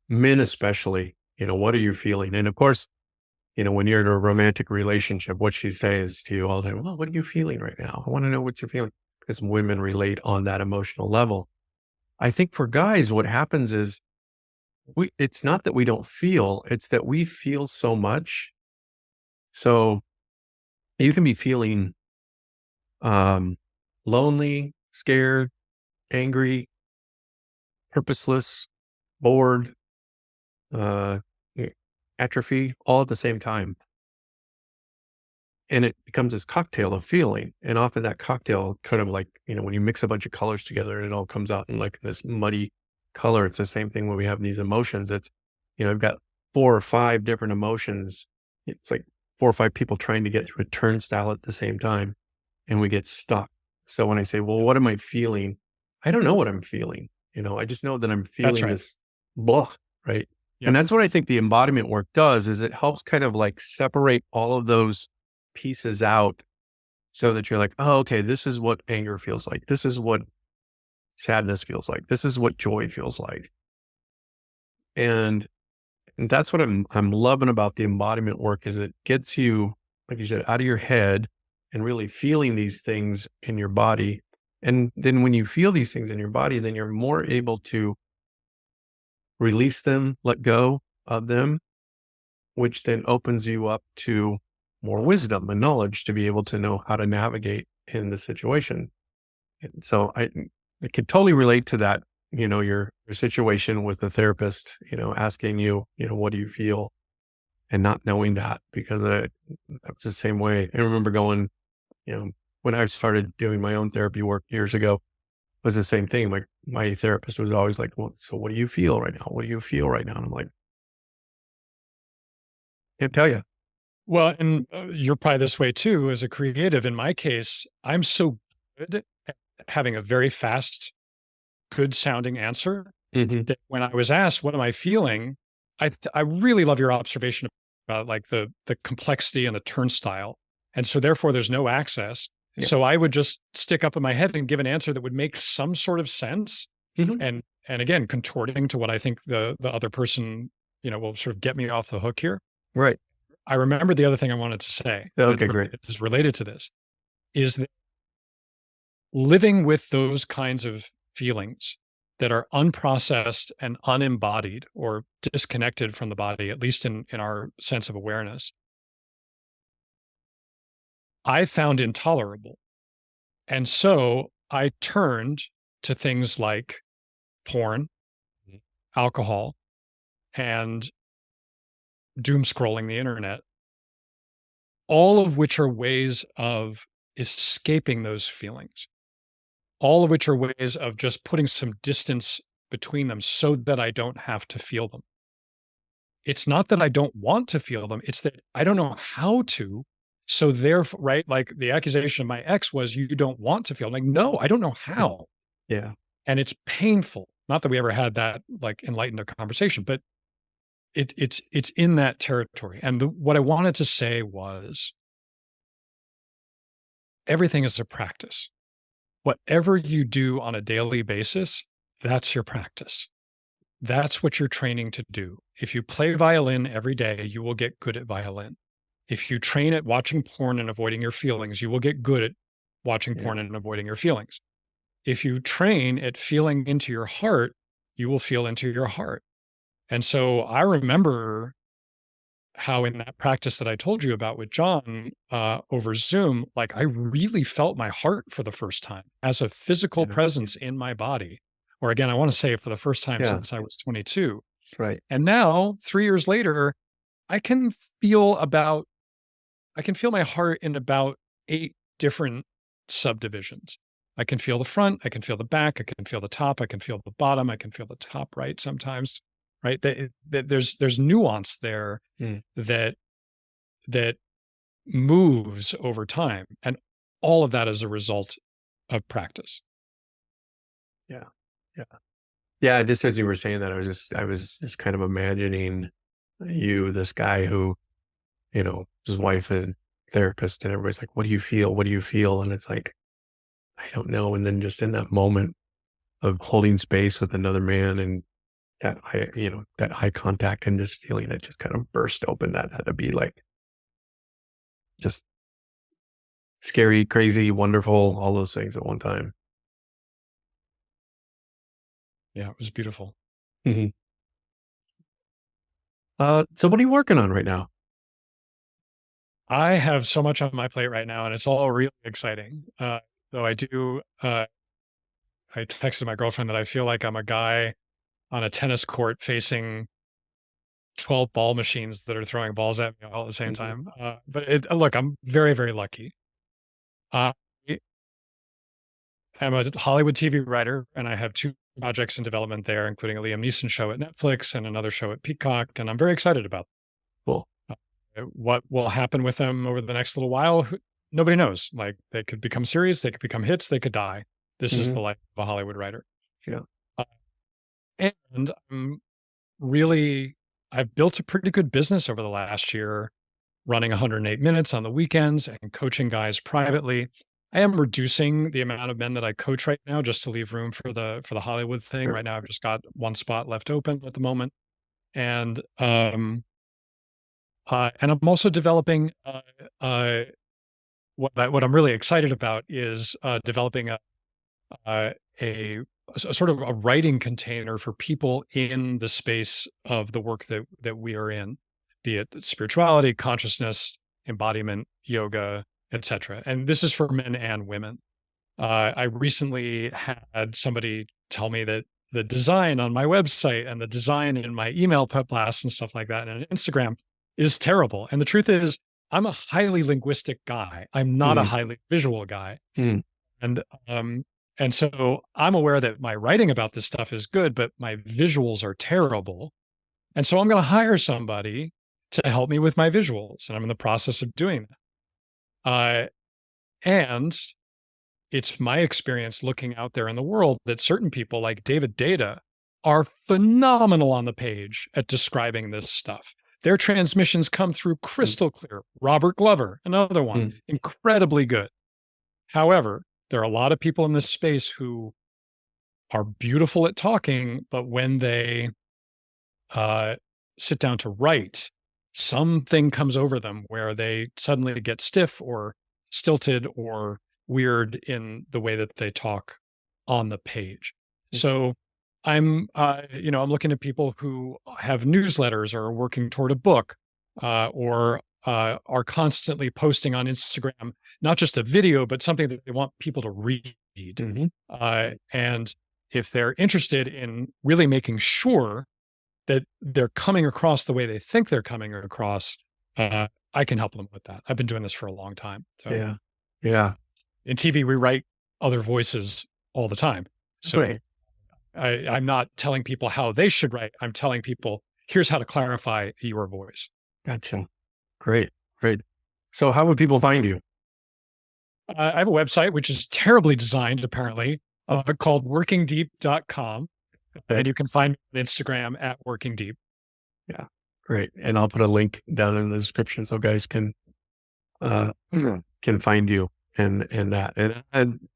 Speaker 1: men especially, what are you feeling? And of course, when you're in a romantic relationship, what she says to you all the time, well, what are you feeling right now? I want to know what you're feeling because women relate on that emotional level. I think for guys, what happens is it's not that we don't feel, it's that we feel so much. So you can be feeling um, lonely, scared, angry, purposeless, bored, uh, atrophy, all at the same time. and it becomes this cocktail of feeling. And often that cocktail kind of like, when you mix a bunch of colors together and it all comes out in like this muddy color. It's the same thing when we have these emotions. It's, I've got 4 or 5 different emotions. It's like 4 or 5 people trying to get through a turnstile at the same time, and we get stuck. So when I say, well, what am I feeling? I don't know what I'm feeling. I just know that I'm
Speaker 2: That's
Speaker 1: feeling
Speaker 2: right.
Speaker 1: this blah, right? And
Speaker 2: Yep.
Speaker 1: that's what I think the embodiment work does, is it helps kind of like separate all of those pieces out so that you're like, oh, okay, this is what anger feels like. This is what sadness feels like. This is what joy feels like. And that's what I'm loving about the embodiment work, is it gets you, like you said, out of your head and really feeling these things in your body. And then when you feel these things in your body, then you're more able to release them, let go of them, which then opens you up to more wisdom and knowledge to be able to know how to navigate in the situation. And so I could totally relate to that, your situation with the therapist, asking you, what do you feel? And not knowing that, because that's the same way. I remember going, when I started doing my own therapy work years ago, was the same thing. Like my therapist was always like, well, so what do you feel right now? What do you feel right now? And I'm like, can't tell you.
Speaker 2: Well, and you're probably this way too as a creative. In my case, I'm so good at having a very fast, good sounding answer
Speaker 1: Hmm.
Speaker 2: that when I was asked, "What am I feeling?" I really love your observation about like the complexity and the turnstile, and so therefore there's no access.
Speaker 1: Yeah.
Speaker 2: So I would just stick up in my head and give an answer that would make some sort of sense,
Speaker 1: Hmm.
Speaker 2: and again contorting to what I think the other person will sort of get me off the hook here.
Speaker 1: Right.
Speaker 2: I remember the other thing I wanted to say that
Speaker 1: Okay, great.
Speaker 2: is related to this is that living with those kinds of feelings that are unprocessed and unembodied or disconnected from the body, at least in our sense of awareness, I found intolerable. And so I turned to things like porn,
Speaker 1: Mhm.
Speaker 2: alcohol, and doom scrolling the internet, all of which are ways of escaping those feelings, all of which are ways of just putting some distance between them so that I don't have to feel them. It's not that I don't want to feel them, it's that I don't know how to. So therefore, right? Like the accusation of my ex was, you don't want to feel. I'm like, no, I don't know how.
Speaker 1: Yeah.
Speaker 2: And it's painful. Not that we ever had that like enlightened a conversation, but it's in that territory. And what I wanted to say was everything is a practice. Whatever you do on a daily basis, that's your practice. That's what you're training to do. If you play violin every day, you will get good at violin. If you train at watching porn and avoiding your feelings, you will get good at watching
Speaker 1: Yeah.
Speaker 2: porn and avoiding your feelings. If you train at feeling into your heart, you will feel into your heart. And so I remember how in that practice that I told you about with John over Zoom, like I really felt my heart for the first time as a physical
Speaker 1: Yeah.
Speaker 2: presence in my body. Or again, I want to say for the first time
Speaker 1: Yeah.
Speaker 2: since I was 22.
Speaker 1: Right.
Speaker 2: And now, 3 years later, I can feel about I can feel my heart in about 8 different subdivisions. I can feel the front, I can feel the back, I can feel the top, I can feel the bottom, I can feel the top right sometimes, right? There's nuance there
Speaker 1: Mm.
Speaker 2: that that moves over time, and all of that is a result of practice.
Speaker 1: Yeah. Yeah. Yeah. Just as you were saying that, I was just kind of imagining you, this guy who, his wife and therapist, and everybody's like, what do you feel? What do you feel? And it's like, I don't know. And then just in that moment of holding space with another man, and that eye contact, and just feeling it just kind of burst open, that had to be like just scary, crazy, wonderful, all those things at one time.
Speaker 2: Yeah, it was beautiful.
Speaker 1: Mhm. So what are you working on right now?
Speaker 2: I have so much on my plate right now, and it's all really exciting. Though I texted my girlfriend that I feel like I'm a guy on a tennis court facing 12 ball machines that are throwing balls at me all at the same
Speaker 1: Mhm.
Speaker 2: time. But look, I'm very, very lucky. I am a Hollywood TV writer, and I have 2 projects in development there, including a Liam Neeson show at Netflix and another show at Peacock, and I'm very excited about
Speaker 1: Cool.
Speaker 2: what will happen with them over the next little while. Nobody knows. Like, they could become series, they could become hits, they could die. This is
Speaker 1: Mhm.
Speaker 2: the life of a Hollywood writer.
Speaker 1: Yeah.
Speaker 2: Uh, and really, I've built a pretty good business over the last year, running 108 minutes on the weekends and coaching guys privately. I am reducing the amount of men that I coach right now just to leave room for the Hollywood thing.
Speaker 1: Sure.
Speaker 2: Right now, I've just got one spot left open at the moment, and I'm also developing what I'm really excited about is developing uh, a a sort of a writing container for people in the space of the work that we are in, be it spirituality, consciousness, embodiment, yoga, etc. And this is for men and women. I recently had somebody tell me that the design on my website and the design in my email put blasts and stuff like that and Instagram is terrible. And the truth is, I'm a highly linguistic guy. I'm not a
Speaker 1: Mm.
Speaker 2: highly visual guy.
Speaker 1: Mm.
Speaker 2: And so I'm aware that my writing about this stuff is good, but my visuals are terrible. And so I'm going to hire somebody to help me with my visuals. And I'm in the process of doing that. And it's my experience looking out there in the world that certain people like David Data are phenomenal on the page at describing this stuff. Their transmissions come through
Speaker 1: Mm.
Speaker 2: crystal clear. Robert Glover, another one,
Speaker 1: Mm.
Speaker 2: incredibly good. However, there are a lot of people in this space who are beautiful at talking, but when they uh, sit down to write, something comes over them where they suddenly get stiff or stilted or weird in the way that they talk on the page.
Speaker 1: Mm.
Speaker 2: So I'm looking at people who have newsletters or are working toward a book, or are constantly posting on Instagram, not just a video, but something that they want people to read.
Speaker 1: Mhm.
Speaker 2: And if they're interested in really making sure that they're coming across the way they think they're coming across, I can help them with that. I've been doing this for a long time. So
Speaker 1: Yeah. Yeah.
Speaker 2: in TV, we write other voices all the time. So
Speaker 1: Right.
Speaker 2: I'm not telling people how they should write. I'm telling people, here's how to clarify your voice.
Speaker 1: Gotcha. Great. Great. So how would people find you?
Speaker 2: I have a website, which is terribly designed, apparently, called workingdeep.com.
Speaker 1: Okay.
Speaker 2: And you can find me on Instagram at workingdeep.
Speaker 1: Yeah. Great. And I'll put a link down in the description so guys uh can find you and that. And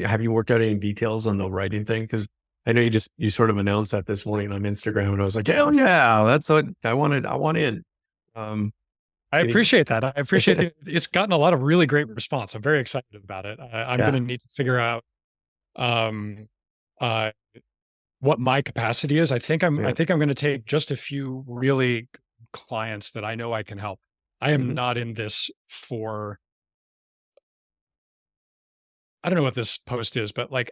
Speaker 1: have you worked out any details on the writing thing? Because I know you sort of announced that this morning on Instagram, and I was like, hell yeah, that's what I wanted. I want in. Um,
Speaker 2: I
Speaker 1: any,
Speaker 2: appreciate that. I appreciate it. It's gotten a lot of really great response. I'm very excited about it. I'm going
Speaker 1: yeah,
Speaker 2: to need to figure out um, uh, what my capacity is. I
Speaker 1: yeah,
Speaker 2: think I'm going to take just a few really clients that I know I can help. I am
Speaker 1: mhm,
Speaker 2: not in this for. I don't know what this post is, but like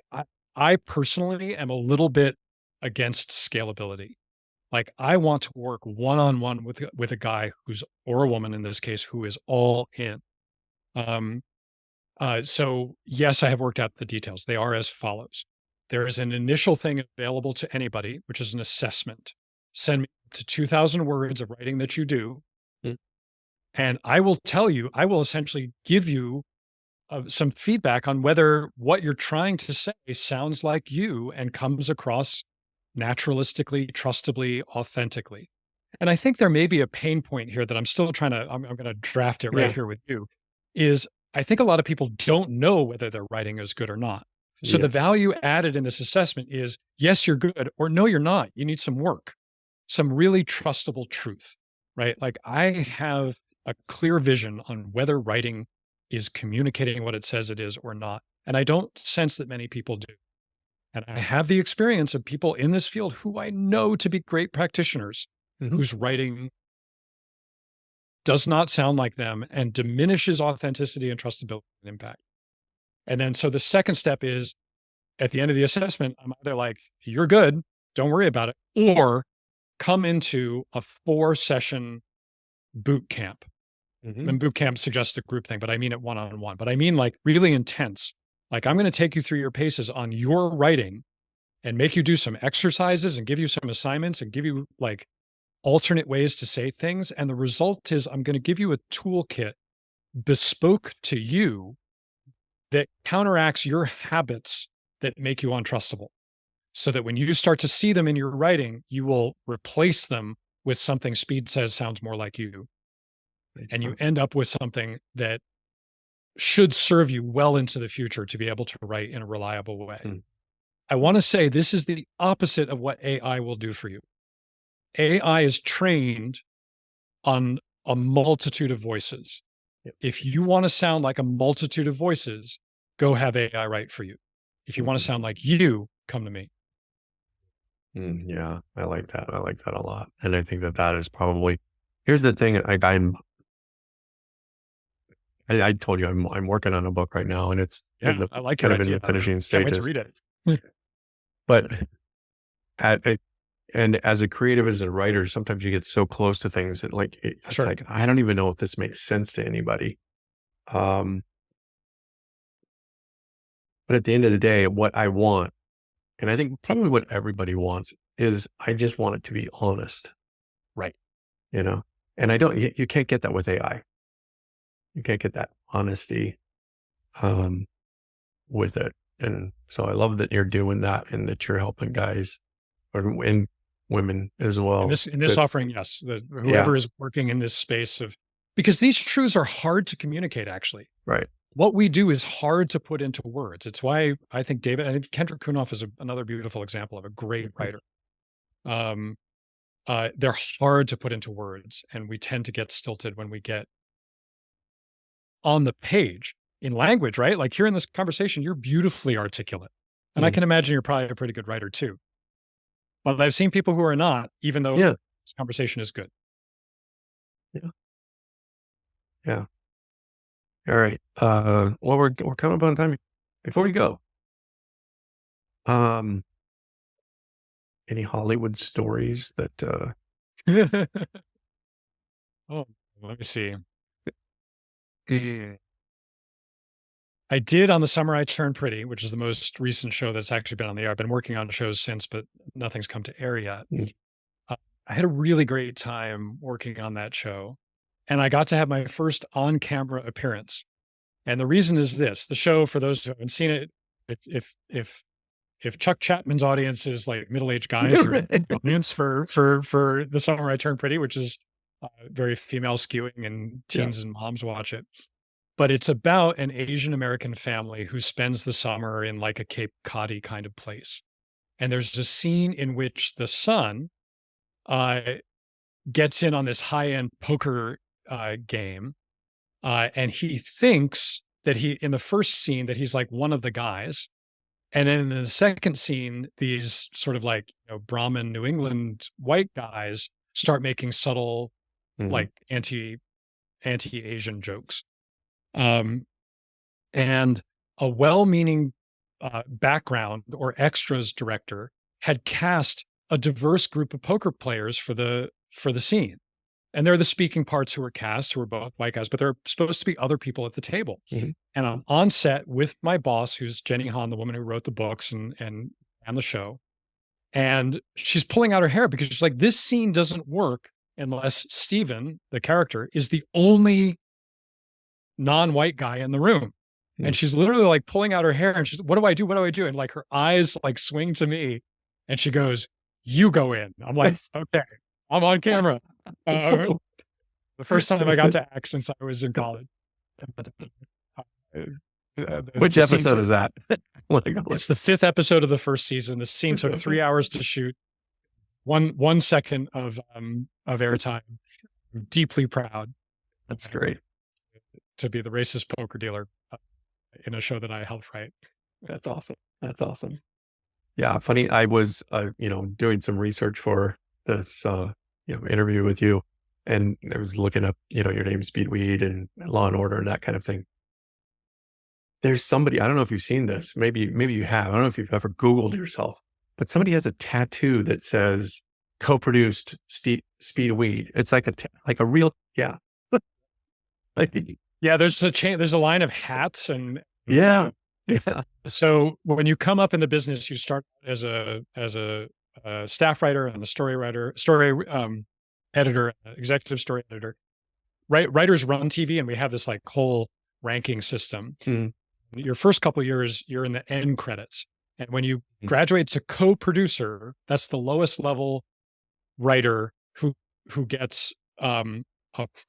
Speaker 2: I personally am a little bit against scalability. Like, I want to work one on one with a guy who's, or a woman in this case, who is all in. Um, so yes, I have worked out the details. They are as follows. There is an initial thing available to anybody, which is an assessment. Send me up to 2,000 words of writing that you do.
Speaker 1: mm,
Speaker 2: And I will tell you, I will essentially give you some feedback on whether what you're trying to say sounds like you and comes across naturalistically, trustably, authentically. And I think there may be a pain point here that I'm still trying to, I'm going to draft it right
Speaker 1: yeah,
Speaker 2: here with you, is I think a lot of people don't know whether their writing is good or not. So the
Speaker 1: yes,
Speaker 2: value added in this assessment is yes, you're good, or no, you're not. You need some work, some really trustable truth, right? Like, I have a clear vision on whether writing is communicating what it says it is or not. And I don't sense that many people do. And I have the experience of people in this field who I know to be great practitioners
Speaker 1: mhm,
Speaker 2: whose writing does not sound like them and diminishes authenticity and trustability and impact. And then so the second step is at the end of the assessment, I'm either like, you're good, don't worry about it, or come into a 4-session boot camp. And boot camp suggests a group thing, but I mean it one-on-one. But I mean like really intense. Like I'm going to take you through your paces on your writing and make you do some exercises and give you some assignments and give you like alternate ways to say things. And the result is I'm going to give you a toolkit bespoke to you that counteracts your habits that make you untrustable. So that when you start to see them in your writing, you will replace them with something Speed says sounds more like you. And you end up with something that should serve you well into the future to be able to write in a reliable way. I want to say this is the opposite of what AI will do for you. AI is trained on a multitude of voices.
Speaker 1: Yep.
Speaker 2: If you want to sound like a multitude of voices, go have AI write for you. If you want to sound like you, come to me.
Speaker 1: Yeah, I like that. I like that a lot. And I think that that is probably, here's the thing. I told you I'm working on a book right now, and it's
Speaker 2: I like
Speaker 1: kind
Speaker 2: your
Speaker 1: of in
Speaker 2: idea.
Speaker 1: the finishing
Speaker 2: Can't wait to
Speaker 1: stages.
Speaker 2: read it.
Speaker 1: But and as a creative, as a writer, sometimes you get so close to things that it's
Speaker 2: Sure.
Speaker 1: like, I don't even know if this makes sense to anybody. But at the end of the day, what I want, and I think probably what everybody wants, is I just want it to be honest.
Speaker 2: Right.
Speaker 1: And you can't get that with AI. You can't get that honesty with it. And so I love that you're doing that and that you're helping guys and women as well.
Speaker 2: In this offering, yes, whoever is working in this space because these truths are hard to communicate, actually.
Speaker 1: Right.
Speaker 2: What we do is hard to put into words. It's why I think Kendrick Kunoff is another beautiful example of a great writer. They're hard to put into words, and we tend to get stilted when we get on the page in language, right? Like here in this conversation, you're beautifully articulate. And I can imagine you're probably a pretty good writer too. But I've seen people who are not, even though this conversation is good.
Speaker 1: Yeah. All right. Well, we're coming up on time. Before we go, any Hollywood stories that
Speaker 2: Oh, let me see. I did on The Summer I Turned Pretty, which is the most recent show that's actually been on the air. I've been working on shows since, but nothing's come to air yet. I had a really great time working on that show, and I got to have my first on-camera appearance. And the reason is this: the show, for those who haven't seen it, if Chuck Chapman's audience is like middle-aged guys, or audience for The Summer I Turned Pretty, which is very female skewing, and teens and moms watch it. But it's about an Asian American family who spends the summer in like a Cape Cod-y kind of place. And there's a scene in which the son gets in on this high-end poker game. And he thinks that in the first scene, that he's like one of the guys. And then in the second scene, these sort of like, Brahmin New England white guys start making subtle, like anti-Asian jokes. And a well-meaning background or extras director had cast a diverse group of poker players for the scene. And they're the speaking parts who were cast, who were both white guys, but there are supposed to be other people at the table. And I'm on set with my boss, who's Jenny Han, the woman who wrote the books and the show. And she's pulling out her hair because she's like, this scene doesn't work unless Steven, the character, is the only non-white guy in the room. And she's literally like pulling out her hair, and she's, what do I do? What do I do? And like her eyes like swing to me, and she goes, you go in. I'm like, okay, I'm on camera. The first time I got to act since I was in college.
Speaker 1: Which episode is that?
Speaker 2: It's the 5th episode of the first season. The scene took 3 hours to shoot. 1 second of airtime. I'm deeply proud.
Speaker 1: That's great.
Speaker 2: To be the racist poker dealer in a show that I helped write.
Speaker 1: That's awesome. That's awesome. Yeah. Funny. I was, doing some research for this, interview with you, and I was looking up, your name, Speedweed, and Law and Order and that kind of thing. There's somebody, I don't know if you've seen this. Maybe you have. I don't know if you've ever Googled yourself, but somebody has a tattoo that says, co-produced Speed of Weed. It's like like a real, yeah.
Speaker 2: Yeah, there's a line of hats and
Speaker 1: Yeah. Yeah.
Speaker 2: so when you come up in the business, you start as a staff writer and a story editor, executive story editor. Writers run TV, and we have this like whole ranking system.
Speaker 1: Mm.
Speaker 2: Your first couple of years, you're in the end credits, and when you
Speaker 1: Mm.
Speaker 2: graduate to co-producer, that's the lowest level writer who gets a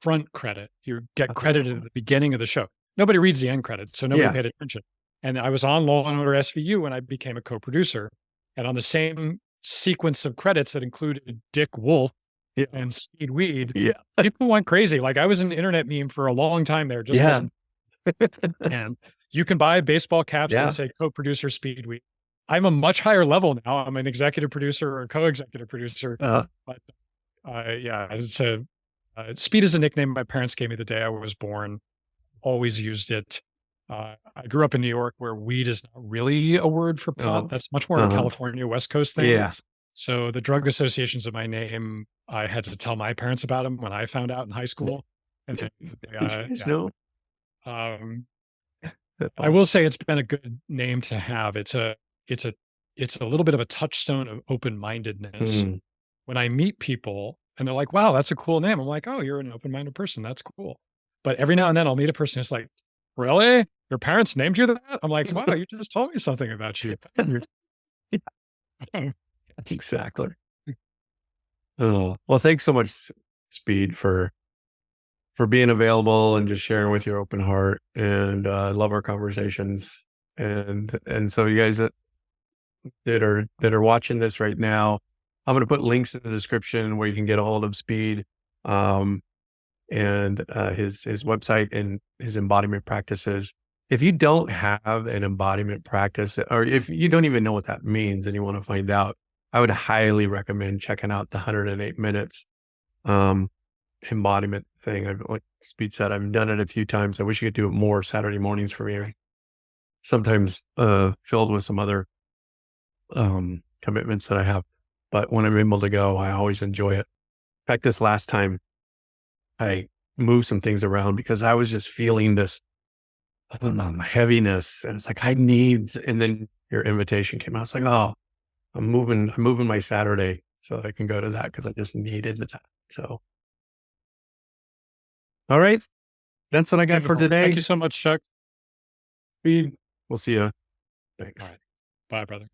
Speaker 2: front credit. You get credited at the beginning of the show. Nobody reads the end credits, so nobody
Speaker 1: Yeah.
Speaker 2: paid attention. And I was on Law and Order SVU when I became a co-producer, and on the same sequence of credits that included Dick Wolf
Speaker 1: Yeah.
Speaker 2: and Speed Weed,
Speaker 1: Yeah.
Speaker 2: people went crazy. Like I was an internet meme for a long time there. Just
Speaker 1: Yeah.
Speaker 2: and you can buy baseball caps
Speaker 1: Yeah.
Speaker 2: that say co-producer Speed Weed. I'm a much higher level now. I'm an executive producer or a co-executive producer. But yeah, Speed is a nickname my parents gave me the day I was born. Always used it. I grew up in New York where weed is not really a word for pot. That's much more a California West Coast thing.
Speaker 1: Yeah.
Speaker 2: So the drug associations of my name, I had to tell my parents about them when I found out in high school. And then,
Speaker 1: No.
Speaker 2: I will say it's been a good name to have. It's a little bit of a touchstone of open-mindedness.
Speaker 1: Mm.
Speaker 2: When I meet people and they're like, wow, that's a cool name. I'm like, oh, you're an open-minded person. That's cool. But every now and then I'll meet a person who's like, really? Your parents named you that? I'm like, wow, you just told me something about you.
Speaker 1: Exactly. Oh, well, thanks so much, Speed, for being available and just sharing with your open heart. And I love our conversations. And so you guys that are watching this right now, I'm going to put links in the description where you can get a hold of Speed, and his website and his embodiment practices. If you don't have an embodiment practice, or if you don't even know what that means and you want to find out, I would highly recommend checking out the 108 minutes embodiment thing. Like Speed said, I've done it a few times. I wish you could do it more Saturday mornings for me. Sometimes filled with some other commitments that I have. But when I'm able to go, I always enjoy it. In fact, this last time I moved some things around because I was just feeling this heaviness. And it's like, and then your invitation came out. It's like, oh, I'm moving my Saturday so that I can go to that because I just needed that. So, all right. That's what I got for today.
Speaker 2: Thank you so much, Chuck.
Speaker 1: Speed. We'll see you. Thanks.
Speaker 2: All right. Bye, brother.